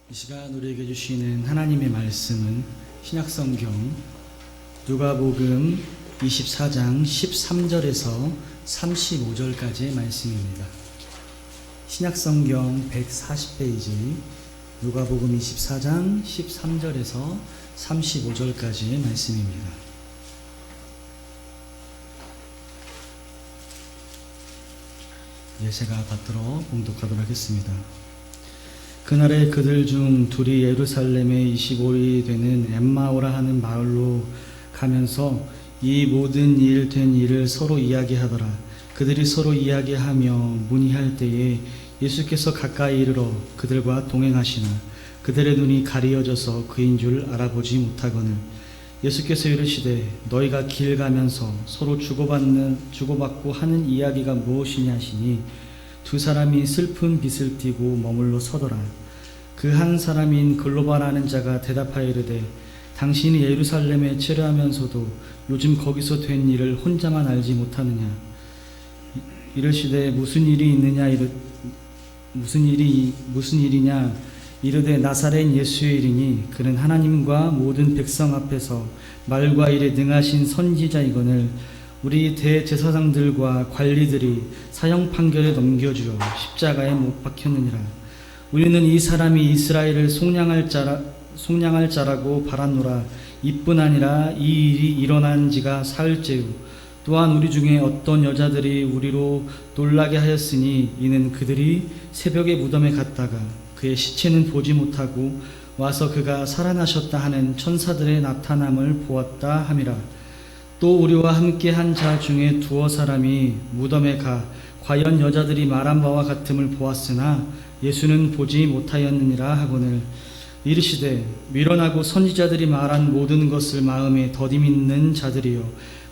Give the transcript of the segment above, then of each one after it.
이 시간 우리에게 주시는 하나님의 말씀은 신약성경 누가복음 24장 13절에서 35절까지의 말씀입니다. 신약성경 140페이지 누가복음 24장 13절에서 35절까지의 말씀입니다. 제가 받들어 봉독하도록 하겠습니다. 그날에 그들 중 둘이 예루살렘에 25일이 되는 엠마오라 하는 마을로 가면서 이 모든 일 된 일을 서로 이야기하더라. 그들이 서로 이야기하며 문의할 때에 예수께서 가까이 이르러 그들과 동행하시나 그들의 눈이 가리어져서 그인 줄 알아보지 못하거늘 예수께서 이르시되 너희가 길 가면서 서로 주고받고 하는 이야기가 무엇이냐 하시니 두 사람이 슬픈 빛을 띠고 머물러 서더라. 그 한 사람인 글로바라는 자가 대답하여 이르되 당신이 예루살렘에 체류하면서도 요즘 거기서 된 일을 혼자만 알지 못하느냐. 이르시되 무슨 일이냐. 이르되 나사렛 예수의 일이니 그는 하나님과 모든 백성 앞에서 말과 일에 능하신 선지자이거늘 우리 대제사장들과 관리들이 사형 판결에 넘겨주어 십자가에 못 박혔느니라. 우리는 이 사람이 이스라엘을 속량할 자라고 바랐노라. 이뿐 아니라 이 일이 일어난 지가 사흘째요. 또한 우리 중에 어떤 여자들이 우리로 놀라게 하였으니 이는 그들이 새벽에 무덤에 갔다가 그의 시체는 보지 못하고 와서 그가 살아나셨다 하는 천사들의 나타남을 보았다 함이라. 또 우리와 함께 한 자 중에 두어 사람이 무덤에 가 과연 여자들이 말한 바와 같음을 보았으나 예수는 보지 못하였느니라 하거늘 이르시되 미련하고 선지자들이 말한 모든 것을 마음에 더디 믿는 자들이여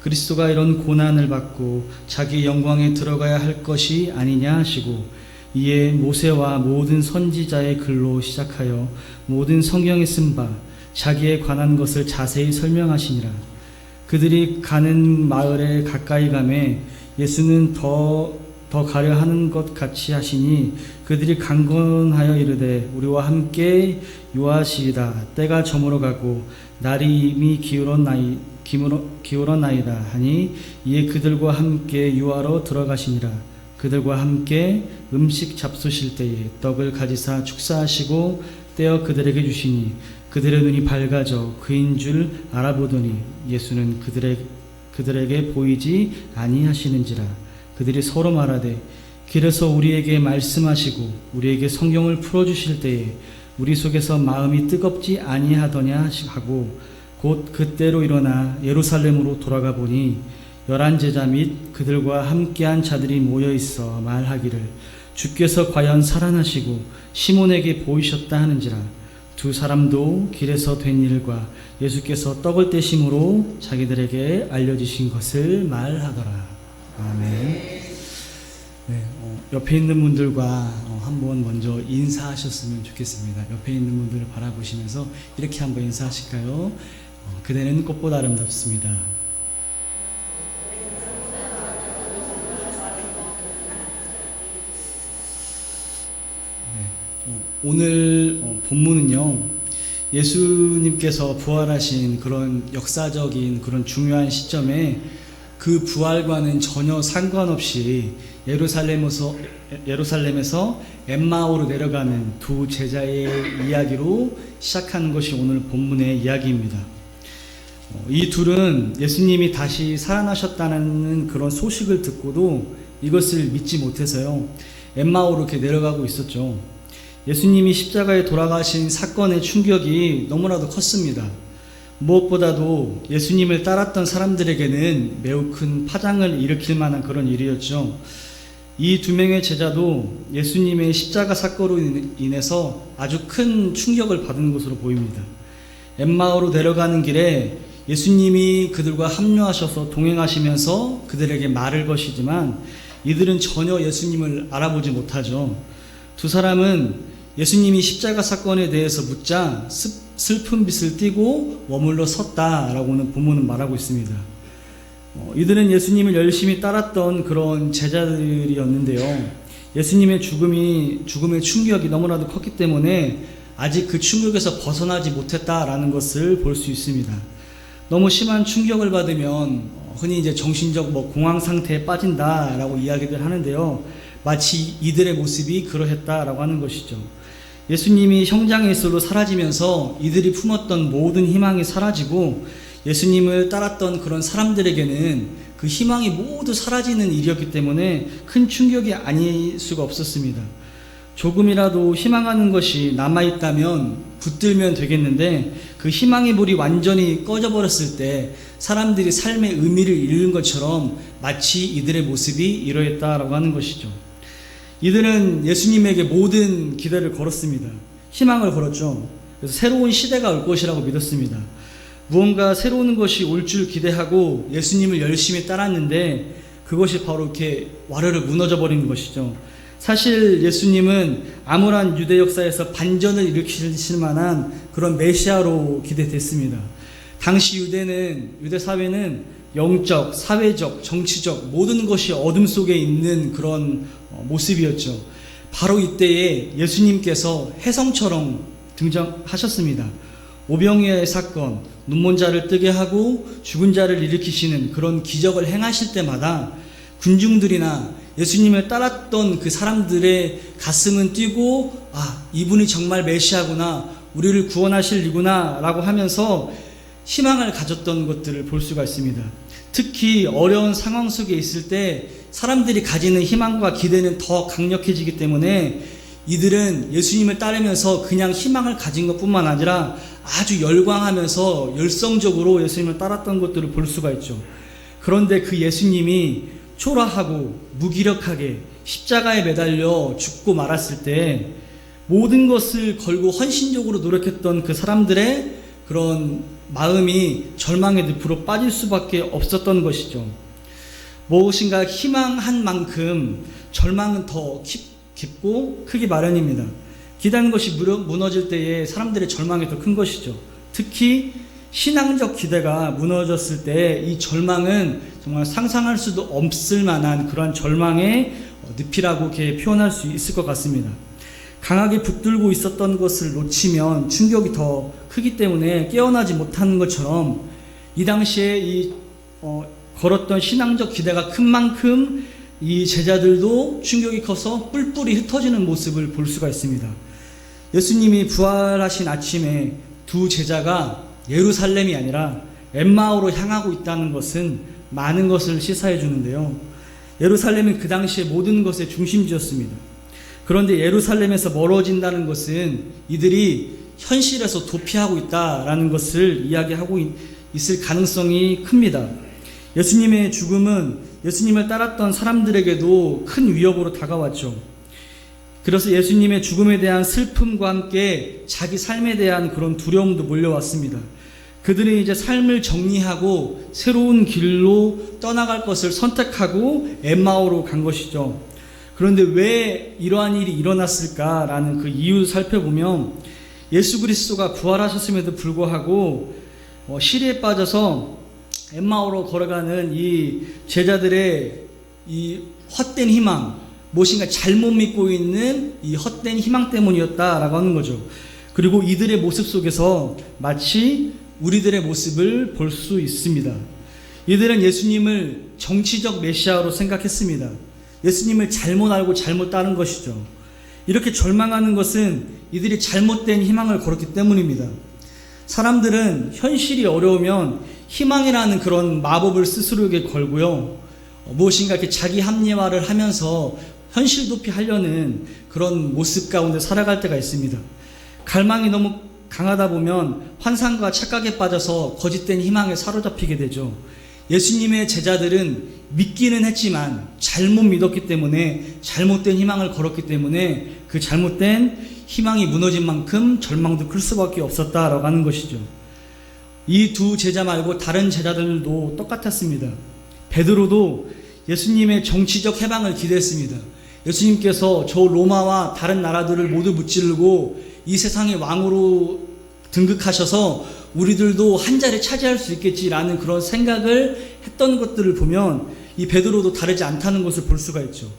그리스도가 이런 고난을 받고 자기 영광에 들어가야 할 것이 아니냐 하시고 이에 모세와 모든 선지자의 글로 시작하여 모든 성경에 쓴 바 자기에 관한 것을 자세히 설명하시니라. 그들이 가는 마을에 가까이 가매 예수는 더 가려 하는 것 같이 하시니 그들이 강건하여 이르되 우리와 함께 유하시이다. 때가 저물어 가고 날이 이미 기울었나이다 하니 이에 그들과 함께 유하러 들어가시니라. 그들과 함께 음식 잡수실 때에 떡을 가지사 축사하시고 떼어 그들에게 주시니 그들의 눈이 밝아져 그인 줄 알아보더니 예수는 그들에게 보이지 아니하시는지라. 그들이 서로 말하되 길에서 우리에게 말씀하시고 우리에게 성경을 풀어주실 때에 우리 속에서 마음이 뜨겁지 아니하더냐 하고 곧 그때로 일어나 예루살렘으로 돌아가 보니 11 제자 및 그들과 함께한 자들이 모여있어 말하기를 주께서 과연 살아나시고 시몬에게 보이셨다 하는지라. 두 사람도 길에서 된 일과 예수께서 떡을 떼심으로 자기들에게 알려주신 것을 말하더라. 아멘. 옆에 있는 분들과 한번 먼저 인사하셨으면 좋겠습니다. 옆에 있는 분들을 바라보시면서 이렇게 한번 인사하실까요? 그대는 꽃보다 아름답습니다. 오늘 본문은요, 예수님께서 부활하신 그런 역사적인 그런 중요한 시점에 그 부활과는 전혀 상관없이 예루살렘에서 엠마오로 내려가는 두 제자의 이야기로 시작하는 것이 오늘 본문의 이야기입니다. 이 둘은 예수님이 다시 살아나셨다는 그런 소식을 듣고도 이것을 믿지 못해서요, 엠마오로 이렇게 내려가고 있었죠. 예수님이 십자가에 돌아가신 사건의 충격이 너무나도 컸습니다. 무엇보다도 예수님을 따랐던 사람들에게는 매우 큰 파장을 일으킬 만한 그런 일이었죠. 이 두 명의 제자도 예수님의 십자가 사건으로 인해서 아주 큰 충격을 받은 것으로 보입니다. 엠마오로 내려가는 길에 예수님이 그들과 합류하셔서 동행하시면서 그들에게 말을 거시지만 이들은 전혀 예수님을 알아보지 못하죠. 두 사람은 예수님이 십자가 사건에 대해서 묻자 슬픈 빛을 띠고 머물러 섰다라고는 본문은 말하고 있습니다. 이들은 예수님을 열심히 따랐던 그런 제자들이었는데요. 예수님의 죽음의 충격이 너무나도 컸기 때문에 아직 그 충격에서 벗어나지 못했다라는 것을 볼 수 있습니다. 너무 심한 충격을 받으면 흔히 이제 정신적 공황 상태에 빠진다라고 이야기들 하는데요. 마치 이들의 모습이 그러했다라고 하는 것이죠. 예수님이 형장일설로 사라지면서 이들이 품었던 모든 희망이 사라지고 예수님을 따랐던 그런 사람들에게는 그 희망이 모두 사라지는 일이었기 때문에 큰 충격이 아닐 수가 없었습니다. 조금이라도 희망하는 것이 남아있다면 붙들면 되겠는데 그 희망의 불이 완전히 꺼져버렸을 때 사람들이 삶의 의미를 잃는 것처럼 마치 이들의 모습이 이러했다라고 하는 것이죠. 이들은 예수님에게 모든 기대를 걸었습니다. 희망을 걸었죠. 그래서 새로운 시대가 올 것이라고 믿었습니다. 무언가 새로운 것이 올 줄 기대하고 예수님을 열심히 따랐는데 그것이 바로 이렇게 와르르 무너져 버리는 것이죠. 사실 예수님은 암울한 유대 역사에서 반전을 일으키실 만한 그런 메시아로 기대됐습니다. 당시 유대 사회는 영적, 사회적, 정치적 모든 것이 어둠 속에 있는 그런 모습이었죠. 바로 이때에 예수님께서 혜성처럼 등장하셨습니다. 오병이어의 사건, 눈먼 자를 뜨게 하고 죽은 자를 일으키시는 그런 기적을 행하실 때마다 군중들이나 예수님을 따랐던 그 사람들의 가슴은 뛰고 이분이 정말 메시아구나, 우리를 구원하실 이구나 라고 하면서 희망을 가졌던 것들을 볼 수가 있습니다. 특히 어려운 상황 속에 있을 때 사람들이 가지는 희망과 기대는 더 강력해지기 때문에 이들은 예수님을 따르면서 그냥 희망을 가진 것뿐만 아니라 아주 열광하면서 열성적으로 예수님을 따랐던 것들을 볼 수가 있죠. 그런데 그 예수님이 초라하고 무기력하게 십자가에 매달려 죽고 말았을 때 모든 것을 걸고 헌신적으로 노력했던 그 사람들의 그런 마음이 절망의 늪으로 빠질 수밖에 없었던 것이죠. 무엇인가 희망한 만큼 절망은 더 깊고 크기 마련입니다. 기대하는 것이 무너질 때에 사람들의 절망이 더 큰 것이죠. 특히 신앙적 기대가 무너졌을 때 이 절망은 정말 상상할 수도 없을 만한 그러한 절망의 늪이라고 이렇게 표현할 수 있을 것 같습니다. 강하게 붙들고 있었던 것을 놓치면 충격이 더 크기 때문에 깨어나지 못하는 것처럼 이 당시에 걸었던 신앙적 기대가 큰 만큼 이 제자들도 충격이 커서 뿔뿔이 흩어지는 모습을 볼 수가 있습니다. 예수님이 부활하신 아침에 두 제자가 예루살렘이 아니라 엠마오로 향하고 있다는 것은 많은 것을 시사해 주는데요. 예루살렘은 그 당시에 모든 것의 중심지였습니다. 그런데 예루살렘에서 멀어진다는 것은 이들이 현실에서 도피하고 있다라는 것을 이야기하고 있을 가능성이 큽니다. 예수님의 죽음은 예수님을 따랐던 사람들에게도 큰 위협으로 다가왔죠. 그래서 예수님의 죽음에 대한 슬픔과 함께 자기 삶에 대한 그런 두려움도 몰려왔습니다. 그들은 이제 삶을 정리하고 새로운 길로 떠나갈 것을 선택하고 엠마오로 간 것이죠. 그런데 왜 이러한 일이 일어났을까라는 그 이유를 살펴보면 예수 그리스도가 부활하셨음에도 불구하고 시리에 빠져서 엠마오로 걸어가는 이 제자들의 이 헛된 희망, 무엇인가 잘못 믿고 있는 이 헛된 희망 때문이었다라고 하는 거죠. 그리고 이들의 모습 속에서 마치 우리들의 모습을 볼 수 있습니다. 이들은 예수님을 정치적 메시아로 생각했습니다. 예수님을 잘못 알고 잘못 따른 것이죠. 이렇게 절망하는 것은 이들이 잘못된 희망을 걸었기 때문입니다. 사람들은 현실이 어려우면 희망이라는 그런 마법을 스스로에게 걸고요. 무엇인가 이렇게 자기 합리화를 하면서 현실 도피하려는 그런 모습 가운데 살아갈 때가 있습니다. 갈망이 너무 강하다 보면 환상과 착각에 빠져서 거짓된 희망에 사로잡히게 되죠. 예수님의 제자들은 믿기는 했지만 잘못 믿었기 때문에 잘못된 희망을 걸었기 때문에 그 잘못된 희망이 무너진 만큼 절망도 클 수밖에 없었다라고 하는 것이죠. 이 두 제자 말고 다른 제자들도 똑같았습니다. 베드로도 예수님의 정치적 해방을 기대했습니다. 예수님께서 저 로마와 다른 나라들을 모두 무찌르고 이 세상의 왕으로 등극하셔서 우리들도 한 자리 차지할 수 있겠지라는 그런 생각을 했던 것들을 보면 이 베드로도 다르지 않다는 것을 볼 수가 있죠.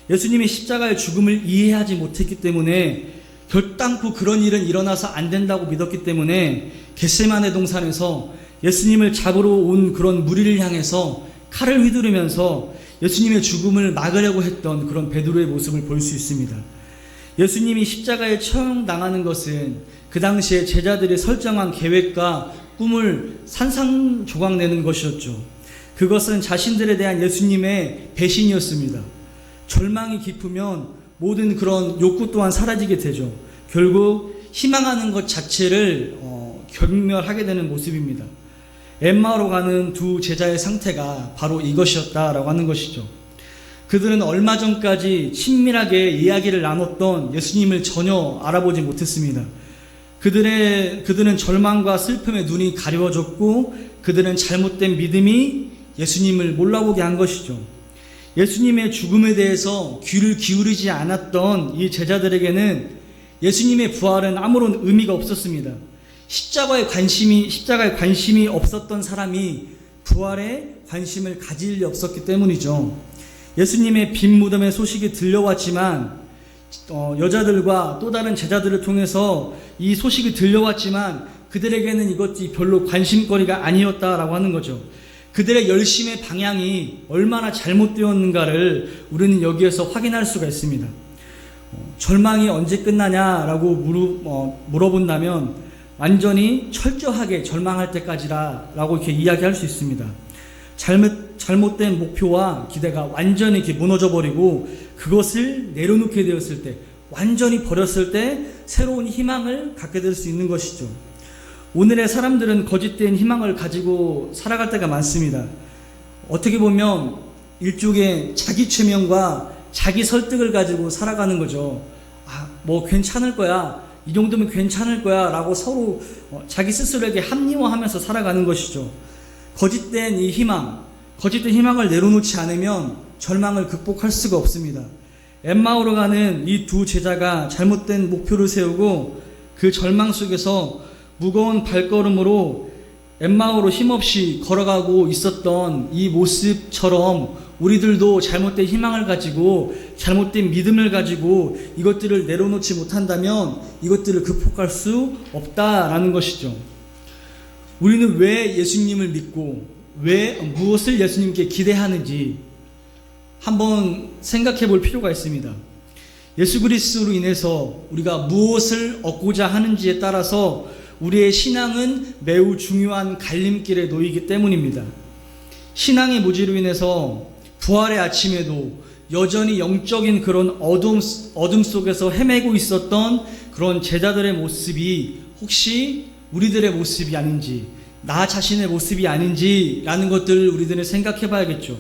예수님이 십자가의 죽음을 이해하지 못했기 때문에 결단코 그런 일은 일어나서 안 된다고 믿었기 때문에 겟세마네 동산에서 예수님을 잡으러 온 그런 무리를 향해서 칼을 휘두르면서 예수님의 죽음을 막으려고 했던 그런 베드로의 모습을 볼 수 있습니다. 예수님이 십자가에 처형당하는 것은 그 당시에 제자들이 설정한 계획과 꿈을 산산조각내는 것이었죠. 그것은 자신들에 대한 예수님의 배신이었습니다. 절망이 깊으면 모든 그런 욕구 또한 사라지게 되죠. 결국 희망하는 것 자체를 경멸하게 되는 모습입니다. 엠마오로 가는 두 제자의 상태가 바로 이것이었다라고 하는 것이죠. 그들은 얼마 전까지 친밀하게 이야기를 나눴던 예수님을 전혀 알아보지 못했습니다. 그들은 절망과 슬픔에 눈이 가려워졌고 그들은 잘못된 믿음이 예수님을 몰라보게 한 것이죠. 예수님의 죽음에 대해서 귀를 기울이지 않았던 이 제자들에게는 예수님의 부활은 아무런 의미가 없었습니다. 십자가에 관심이 없었던 사람이 부활에 관심을 가질 리 없었기 때문이죠. 예수님의 빈 무덤의 소식이 들려왔지만 여자들과 또 다른 제자들을 통해서 이 소식이 들려왔지만 그들에게는 이것이 별로 관심거리가 아니었다라고 하는 거죠. 그들의 열심의 방향이 얼마나 잘못되었는가를 우리는 여기에서 확인할 수가 있습니다. 절망이 언제 끝나냐라고 물어본다면 완전히 철저하게 절망할 때까지라고 이렇게 이야기할 수 있습니다. 잘못된 목표와 기대가 완전히 이렇게 무너져 버리고 그것을 내려놓게 되었을 때, 완전히 버렸을 때 새로운 희망을 갖게 될 수 있는 것이죠. 오늘의 사람들은 거짓된 희망을 가지고 살아갈 때가 많습니다. 어떻게 보면 일종의 자기 최면과 자기 설득을 가지고 살아가는 거죠. 뭐 괜찮을 거야, 이 정도면 괜찮을 거야 라고 서로 자기 스스로에게 합리화하면서 살아가는 것이죠. 거짓된 희망을 내려놓지 않으면 절망을 극복할 수가 없습니다. 엠마오로 가는 이 두 제자가 잘못된 목표를 세우고 그 절망 속에서 무거운 발걸음으로 엠마오로 힘없이 걸어가고 있었던 이 모습처럼 우리들도 잘못된 희망을 가지고 잘못된 믿음을 가지고 이것들을 내려놓지 못한다면 이것들을 극복할 수 없다라는 것이죠. 우리는 왜 예수님을 믿고 무엇을 예수님께 기대하는지 한번 생각해 볼 필요가 있습니다. 예수 그리스도로 인해서 우리가 무엇을 얻고자 하는지에 따라서 우리의 신앙은 매우 중요한 갈림길에 놓이기 때문입니다. 신앙의 무지로 인해서 부활의 아침에도 여전히 영적인 그런 어둠 속에서 헤매고 있었던 그런 제자들의 모습이 혹시 우리들의 모습이 아닌지, 나 자신의 모습이 아닌지라는 것들을 우리들은 생각해 봐야겠죠.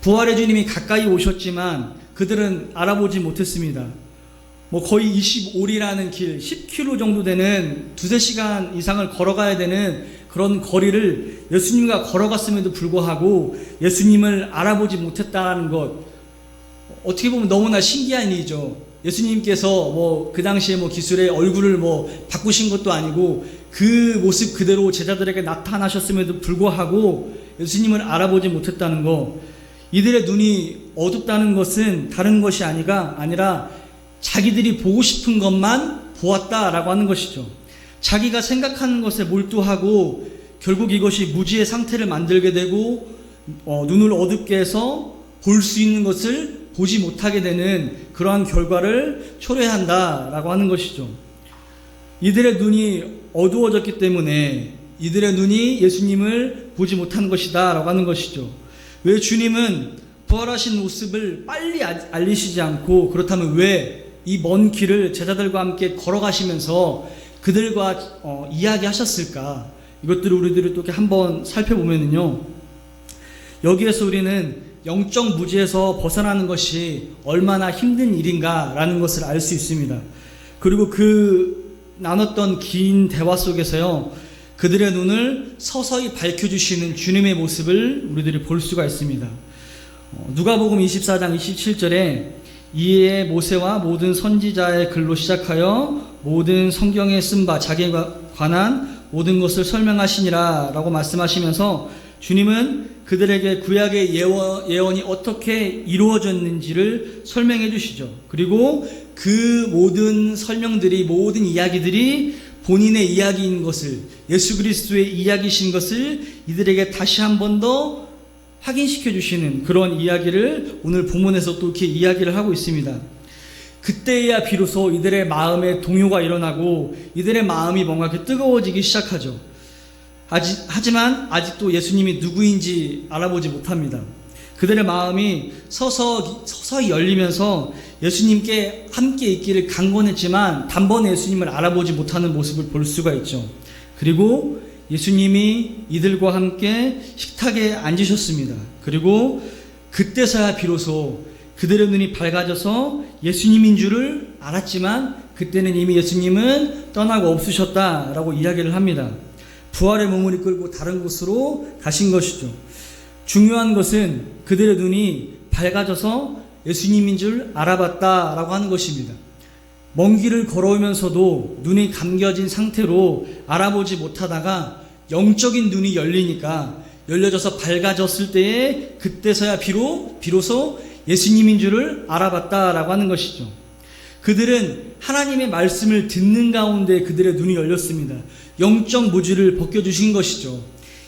부활의 주님이 가까이 오셨지만 그들은 알아보지 못했습니다. 거의 25리라는 길, 10km 정도 되는 2-3시간 이상을 걸어가야 되는 그런 거리를 예수님과 걸어갔음에도 불구하고 예수님을 알아보지 못했다는 것, 어떻게 보면 너무나 신기한 일이죠. 예수님께서 그 당시에 기술의 얼굴을 바꾸신 것도 아니고 그 모습 그대로 제자들에게 나타나셨음에도 불구하고 예수님을 알아보지 못했다는 것, 이들의 눈이 어둡다는 것은 다른 것이 아니라 자기들이 보고 싶은 것만 보았다라고 하는 것이죠. 자기가 생각하는 것에 몰두하고 결국 이것이 무지의 상태를 만들게 되고 눈을 어둡게 해서 볼 수 있는 것을 보지 못하게 되는 그러한 결과를 초래한다라고 하는 것이죠. 이들의 눈이 어두워졌기 때문에 이들의 눈이 예수님을 보지 못한 것이다 라고 하는 것이죠. 왜 주님은 부활하신 모습을 빨리 알리시지 않고, 그렇다면 왜 이 먼 길을 제자들과 함께 걸어가시면서 그들과 이야기하셨을까? 이것들을 우리들이 또 이렇게 한번 살펴보면요, 여기에서 우리는 영적 무지에서 벗어나는 것이 얼마나 힘든 일인가라는 것을 알 수 있습니다. 그리고 그 나눴던 긴 대화 속에서요, 그들의 눈을 서서히 밝혀주시는 주님의 모습을 우리들이 볼 수가 있습니다. 누가복음 24장 27절에 이에 모세와 모든 선지자의 글로 시작하여 모든 성경에 쓴 바 자기에 관한 모든 것을 설명하시니라 라고 말씀하시면서 주님은 그들에게 구약의 예언이 어떻게 이루어졌는지를 설명해 주시죠. 그리고 그 모든 설명들이, 모든 이야기들이 본인의 이야기인 것을, 예수 그리스도의 이야기신 것을 이들에게 다시 한 번 더 확인시켜 주시는 그런 이야기를 오늘 본문에서 또 이렇게 이야기를 하고 있습니다. 그때야 비로소 이들의 마음에 동요가 일어나고 이들의 마음이 뭔가 이렇게 뜨거워지기 시작하죠. 하지만 아직도 예수님이 누구인지 알아보지 못합니다. 그들의 마음이 서서히 열리면서 예수님께 함께 있기를 강권했지만 단번에 예수님을 알아보지 못하는 모습을 볼 수가 있죠. 그리고 예수님이 이들과 함께 식탁에 앉으셨습니다. 그리고 그때서야 비로소 그들의 눈이 밝아져서 예수님인 줄을 알았지만 그때는 이미 예수님은 떠나고 없으셨다라고 이야기를 합니다. 부활의 몸을 이끌고 다른 곳으로 가신 것이죠. 중요한 것은 그들의 눈이 밝아져서 예수님인 줄 알아봤다라고 하는 것입니다. 먼 길을 걸어오면서도 눈이 감겨진 상태로 알아보지 못하다가 영적인 눈이 열려져서 밝아졌을 때에 그때서야 비로소 예수님인 줄을 알아봤다라고 하는 것이죠. 그들은 하나님의 말씀을 듣는 가운데 그들의 눈이 열렸습니다. 영적 무지를 벗겨주신 것이죠.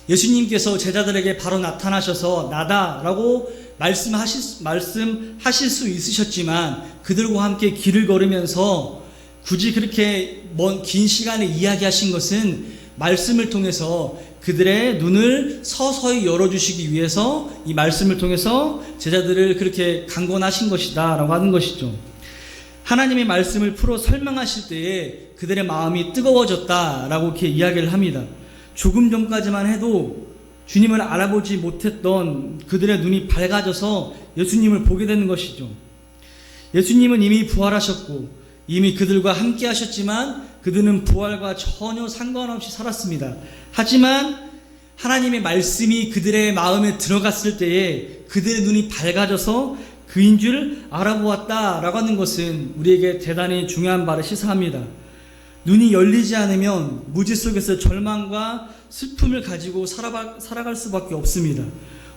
예수님께서 제자들에게 바로 나타나셔서 나다라고 말씀하실 수 있으셨지만 그들과 함께 길을 걸으면서 굳이 그렇게 긴 시간을 이야기하신 것은 말씀을 통해서 그들의 눈을 서서히 열어주시기 위해서 이 말씀을 통해서 제자들을 그렇게 강권하신 것이다 라고 하는 것이죠. 하나님의 말씀을 풀어 설명하실 때에 그들의 마음이 뜨거워졌다라고 이렇게 이야기를 합니다. 조금 전까지만 해도 주님을 알아보지 못했던 그들의 눈이 밝아져서 예수님을 보게 되는 것이죠. 예수님은 이미 부활하셨고 이미 그들과 함께 하셨지만 그들은 부활과 전혀 상관없이 살았습니다. 하지만 하나님의 말씀이 그들의 마음에 들어갔을 때에 그들의 눈이 밝아져서 그인 줄 알아보았다라고 하는 것은 우리에게 대단히 중요한 바를 시사합니다. 눈이 열리지 않으면 무지 속에서 절망과 슬픔을 가지고 살아갈 수밖에 없습니다.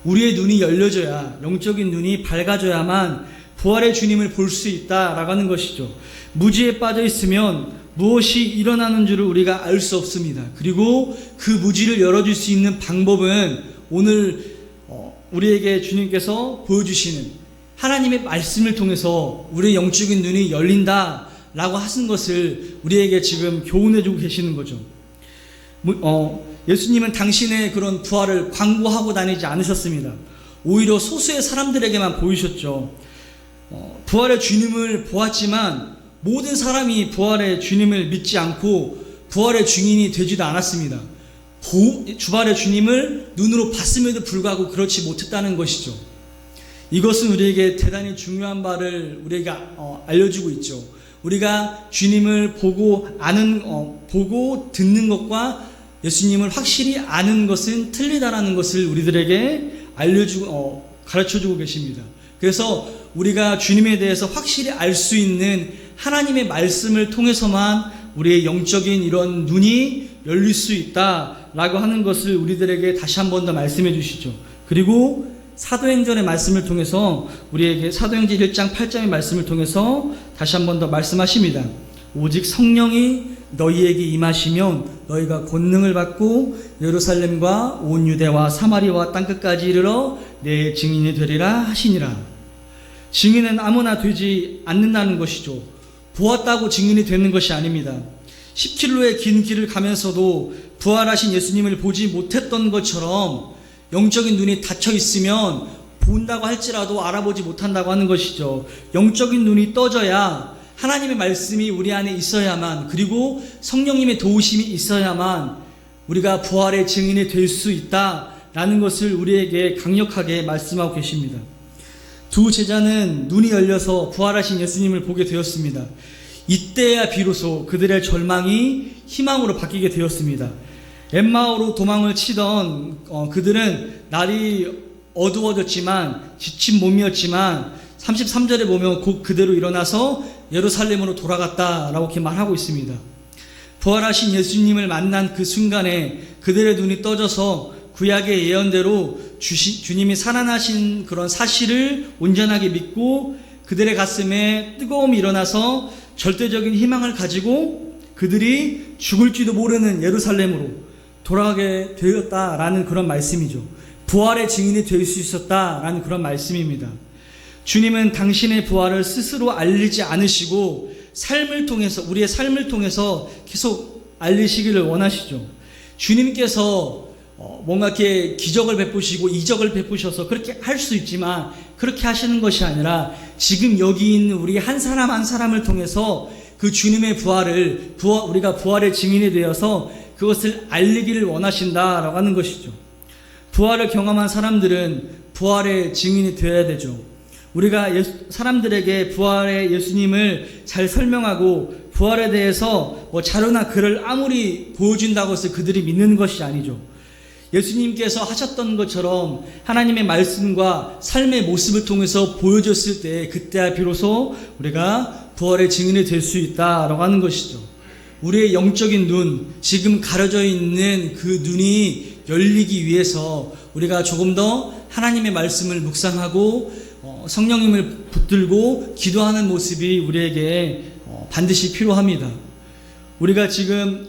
우리의 눈이 열려져야, 영적인 눈이 밝아져야만 부활의 주님을 볼 수 있다라고 하는 것이죠. 무지에 빠져 있으면 무엇이 일어나는 줄을 우리가 알 수 없습니다. 그리고 그 무지를 열어줄 수 있는 방법은 오늘 우리에게 주님께서 보여주시는 하나님의 말씀을 통해서 우리의 영적인 눈이 열린다라고 하신 것을 우리에게 지금 교훈해주고 계시는 거죠. 예수님은 당신의 그런 부활을 광고하고 다니지 않으셨습니다. 오히려 소수의 사람들에게만 보이셨죠. 부활의 주님을 보았지만 모든 사람이 부활의 주님을 믿지 않고 부활의 증인이 되지도 않았습니다. 부활의 주님을 눈으로 봤음에도 불구하고 그렇지 못했다는 것이죠. 이것은 우리에게 대단히 중요한 바를 우리에게 알려주고 있죠. 우리가 주님을 보고 듣는 것과 예수님을 확실히 아는 것은 틀리다라는 것을 우리들에게 가르쳐주고 계십니다. 그래서 우리가 주님에 대해서 확실히 알 수 있는 하나님의 말씀을 통해서만 우리의 영적인 이런 눈이 열릴 수 있다라고 하는 것을 우리들에게 다시 한 번 더 말씀해 주시죠. 그리고 사도행전의 말씀을 통해서 우리에게 사도행전 1장 8장의 말씀을 통해서 다시 한 번 더 말씀하십니다. 오직 성령이 너희에게 임하시면 너희가 권능을 받고 예루살렘과 온 유대와 사마리아와 땅끝까지 이르러 내 증인이 되리라 하시니라. 증인은 아무나 되지 않는다는 것이죠. 보았다고 증인이 되는 것이 아닙니다. 10km의 긴 길을 가면서도 부활하신 예수님을 보지 못했던 것처럼 영적인 눈이 닫혀 있으면 본다고 할지라도 알아보지 못한다고 하는 것이죠. 영적인 눈이 떠져야 하나님의 말씀이 우리 안에 있어야만, 그리고 성령님의 도우심이 있어야만 우리가 부활의 증인이 될 수 있다라는 것을 우리에게 강력하게 말씀하고 계십니다. 두 제자는 눈이 열려서 부활하신 예수님을 보게 되었습니다. 이때야 비로소 그들의 절망이 희망으로 바뀌게 되었습니다. 엠마오로 도망을 치던 그들은 날이 어두워졌지만 지친 몸이었지만 33절에 보면 곧 그대로 일어나서 예루살렘으로 돌아갔다라고 이렇게 말하고 있습니다. 부활하신 예수님을 만난 그 순간에 그들의 눈이 떠져서 구약의 예언대로 주님이 살아나신 그런 사실을 온전하게 믿고 그들의 가슴에 뜨거움이 일어나서 절대적인 희망을 가지고 그들이 죽을지도 모르는 예루살렘으로 돌아가게 되었다라는 그런 말씀이죠. 부활의 증인이 될 수 있었다라는 그런 말씀입니다. 주님은 당신의 부활을 스스로 알리지 않으시고 삶을 통해서, 우리의 삶을 통해서 계속 알리시기를 원하시죠. 주님께서 뭔가 이렇게 기적을 베푸시고 이적을 베푸셔서 그렇게 할 수 있지만 그렇게 하시는 것이 아니라 지금 여기 있는 우리 한 사람 한 사람을 통해서 그 주님의 부활을 우리가 부활의 증인이 되어서 그것을 알리기를 원하신다라고 하는 것이죠. 부활을 경험한 사람들은 부활의 증인이 되어야 되죠. 우리가 사람들에게 부활의 예수님을 잘 설명하고 부활에 대해서 자료나 글을 아무리 보여준다고 해서 그들이 믿는 것이 아니죠. 예수님께서 하셨던 것처럼 하나님의 말씀과 삶의 모습을 통해서 보여줬을 때 그때야 비로소 우리가 부활의 증인이 될 수 있다라고 하는 것이죠. 우리의 영적인 눈, 지금 가려져 있는 그 눈이 열리기 위해서 우리가 조금 더 하나님의 말씀을 묵상하고 성령님을 붙들고 기도하는 모습이 우리에게 반드시 필요합니다. 우리가 지금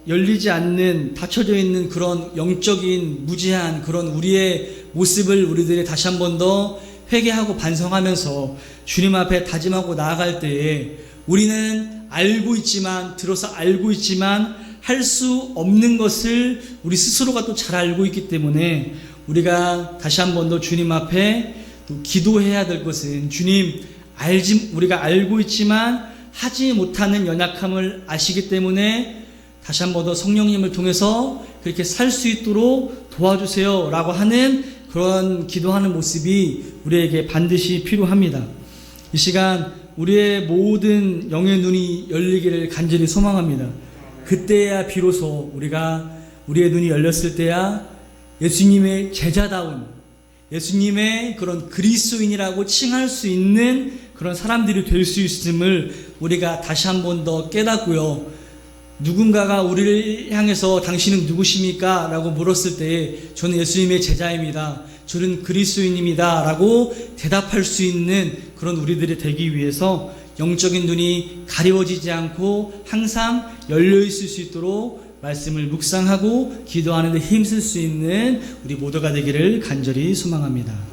열리지 않는, 닫혀져 있는 그런 영적인 무지한 그런 우리의 모습을 우리들이 다시 한 번 더 회개하고 반성하면서 주님 앞에 다짐하고 나아갈 때에 우리는 알고 있지만, 들어서 알고 있지만 할 수 없는 것을 우리 스스로가 또 잘 알고 있기 때문에 우리가 다시 한 번 더 주님 앞에 또 기도해야 될 것은, 주님, 우리가 알고 있지만 하지 못하는 연약함을 아시기 때문에 다시 한 번 더 성령님을 통해서 그렇게 살 수 있도록 도와주세요 라고 하는 그런 기도하는 모습이 우리에게 반드시 필요합니다. 이 시간 우리의 모든 영의 눈이 열리기를 간절히 소망합니다. 그때야 비로소 우리의 눈이 열렸을 때야 예수님의 제자다운, 예수님의 그런 그리스도인이라고 칭할 수 있는 그런 사람들이 될 수 있음을 우리가 다시 한 번 더 깨닫고요. 누군가가 우리를 향해서 당신은 누구십니까? 라고 물었을 때 저는 예수님의 제자입니다, 저는 그리스도인입니다 라고 대답할 수 있는 그런 우리들이 되기 위해서 영적인 눈이 가려워지지 않고 항상 열려있을 수 있도록 말씀을 묵상하고 기도하는 데 힘쓸 수 있는 우리 모두가 되기를 간절히 소망합니다.